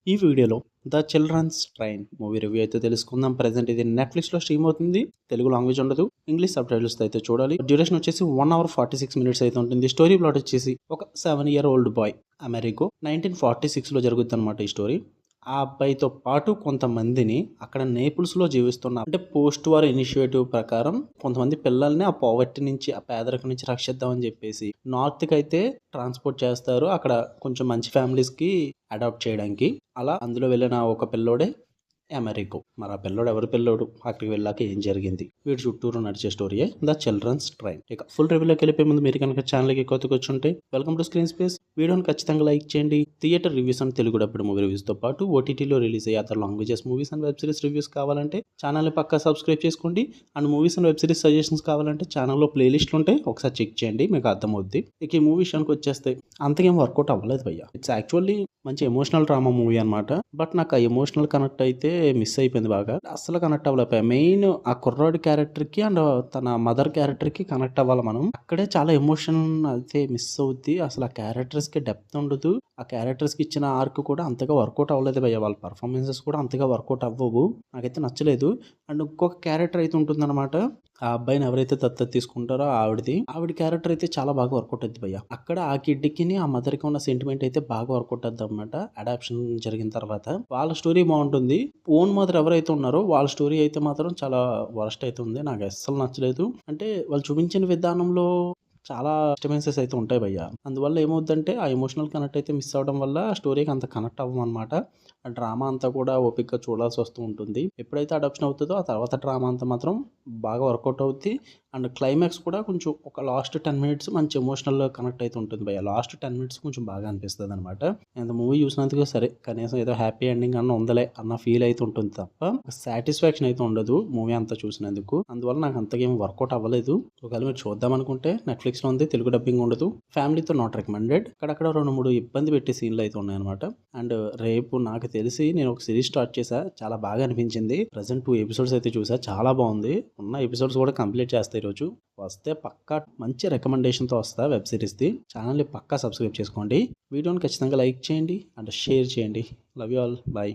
ఈ వీడియోలో 'the children's train' movie review అయితే తెలుసుకుందాం. ప్రెజెంట్ ఇది నెట్‌ఫ్లిక్స్‌లో స్ట్రీమ్ అవుతుంది. తెలుగు లాంగ్వేజ్ ఉండదు. ఇంగ్లీష్ సబ్‌టైటిల్స్‌తో అయితే చూడాలి. డ్యూరేషన్ వచ్చేసి 1 అవర్ 46 మినిట్స్ అయితే ఉంటుంది. స్టోరీ ప్లాట్ వచ్చేసి ఒక 7 ఇయర్ ఓల్డ్ బాయ్ అమెరికో 1946లో జరుగుద్దనమాట ఈ స్టోరీ. ఆ అబ్బాయితో పాటు కొంతమందిని అక్కడ నేపుల్స్‌లో జీవిస్తున్న అంటే పోస్ట్ వార్ ఇనిషియేటివ్ ప్రకారం కొంతమంది పిల్లల్ని ఆ పావర్టీ నుంచి, ఆ పేదరికం నుంచి రక్షిద్దామని చెప్పేసి నార్త్‌కైతే ట్రాన్స్‌పోర్ట్ చేస్తారు. అక్కడ కొంచెం మంచి ఫ్యామిలీస్‌కి అడాప్ట్ చేయడానికి. అలా అందులో వెళ్ళిన ఒక పిల్లోడే అమెరికో. మరి ఆ పిల్లోడు ఎవరి పిల్లోడు? అక్కడికి వెళ్ళాక ఏం జరిగింది? వీడి చుట్టూరు నడిచే స్టోరీయే 'ద చిల్డ్రన్స్ ట్రైన్'. ఇక ఫుల్ రివ్యూలోకి వెళ్ళిపోయే ముందు మీరు కనుక ఛానల్‌కి కొత్తగా వచ్చుంటే వెల్కమ్ టు స్క్రీన్ స్పేస్. వీడియోని ఖచ్చితంగా లైక్ చేయండి. Theatre reviews and Telugu dubbed movie రివ్యూస్‌తో పాటు ఓటీటీలో రిలీజ్ అయ్యే other languages movies and web series reviews కావాలంటే ఛానల్‌ని పక్కా సబ్స్క్రైబ్ చేసుకోండి. And movies and web series suggestions కావాలంటే ఛానల్‌లో ప్లేలిస్టులు ఉంటాయి. ఒకసారి చెక్ చేయండి, మీకు అర్థమవుద్ది. ఇక ఈ మూవీ విషయానికి వచ్చేస్తే అంతకేం వర్కౌట్ అవ్వలేదు భయ్య. ఇట్స్ యాక్చువల్లీ మంచి ఎమోషనల్ డ్రామా మూవీ అనమాట. బట్ నాకు ఆ ఎమోషనల్ కనెక్ట్ అయితే మిస్ అయిపోయింది బాగా. అస్సలు కనెక్ట్ అవ్వలేకపోయా. మెయిన్ ఆ కుర్రాడి క్యారెక్టర్‌కి అండ్ తన మదర్ క్యారెక్టర్‌కి కనెక్ట్ అవ్వాలి మనం. అక్కడే చాలా ఎమోషన్ అయితే మిస్ అవుద్ది. అసలు ఆ క్యారెక్టర్స్‌కి డెప్త్ ఉండదు. ఆ క్యారెక్టర్స్‌కి ఇచ్చిన ఆర్క్ కూడా అంతగా వర్కౌట్ అవ్వలేదు భయ్య. వాళ్ళ పర్ఫార్మెన్సెస్ కూడా అంతగా వర్కౌట్ అవ్వవు. నాకైతే నచ్చలేదు. అండ్ ఇంకొక క్యారెక్టర్ అయితే ఉంటుందన్నమాట. ఆ అబ్బాయిని ఎవరైతే దత్తత తీసుకుంటారో ఆవిడ క్యారెక్టర్ అయితే చాలా బాగా వర్కౌట్ అవుద్ది భయ్య. అక్కడ ఆ కిడ్‌కిని ఆ మదర్‌కి ఉన్న సెంటిమెంట్ అయితే బాగా వర్కౌట్ అవుద్దన్నమాట. అడాప్షన్ జరిగిన తర్వాత వాళ్ళ స్టోరీ బాగుంటుంది. ఓన్ మదర్ ఎవరైతే ఉన్నారో వాళ్ళ స్టోరీ అయితే మాత్రం చాలా వరస్ట్ అయితే ఉంది. నాకు అస్సలు నచ్చలేదు. అంటే వాళ్ళు చూపించిన విధానంలో చాలా డిస్టర్బెన్సెస్ అయితే ఉంటాయి భయ్య. అందువల్ల ఏమవుద్దంటే ఆ ఎమోషనల్ కనెక్ట్ అయితే మిస్ అవ్వడం వల్ల స్టోరీకి అంత కనెక్ట్ అవ్వమనమాట. ఆ డ్రామా అంతా కూడా ఓపికగా చూడాల్సి వస్తూ ఉంటుంది. ఎప్పుడైతే అడాప్షన్ అవుతుందో ఆ తర్వాత డ్రామా అంతా మాత్రం బాగా వర్కౌట్ అవుద్ది. అండ్ క్లైమాక్స్ కూడా కొంచెం ఒక లాస్ట్ 10 మినిట్స్ మంచి ఎమోషనల్ కనెక్ట్ అయితే ఉంటుంది భయ్య. లాస్ట్ 10 మినిట్స్ కొంచెం బాగా అనిపిస్తుంది అనమాట. ఇంత మూవీ చూసినందుకు సరే కనీసం ఏదో హ్యాపీ ఎండింగ్ అన్న ఉందలే అన్న ఫీల్ అయితే ఉంటుంది తప్ప సాటిస్ఫాక్షన్ అయితే ఉండదు మూవీ అంతా చూసినందుకు. అందువల్ల నాకు అంతగా ఏం వర్కౌట్ అవ్వలేదు. ఒకవేళ మీరు చూద్దాం అనుకుంటే నెట్‌ఫ్లిక్స్‌లో ఉంది. తెలుగు డబ్బింగ్ ఉండదు. ఫ్యామిలీతో నాట్ రికమెండెడ్. అక్కడక్కడ 2, 3 ఇబ్బంది పెట్టే సీన్‌లు అయితే ఉన్నాయన్నమాట. అండ్ రేపు నాకు తెలిసి నేను ఒక సిరీస్ స్టార్ట్ చేశా. చాలా బాగా అనిపించింది. ప్రెజెంట్ 2 ఎపిసోడ్స్ అయితే చూసా. చాలా బాగుంది. ఉన్న ఎపిసోడ్స్ కూడా కంప్లీట్ చేస్తా ఈరోజు. వస్తే పక్కా మంచి రికమెండేషన్‌తో వస్తా వెబ్ సిరీస్‌ది. ఛానల్‌ని పక్కా సబ్స్క్రైబ్ చేసుకోండి. వీడియోని ఖచ్చితంగా లైక్ చేయండి అండ్ షేర్ చేయండి. Love you all. బై.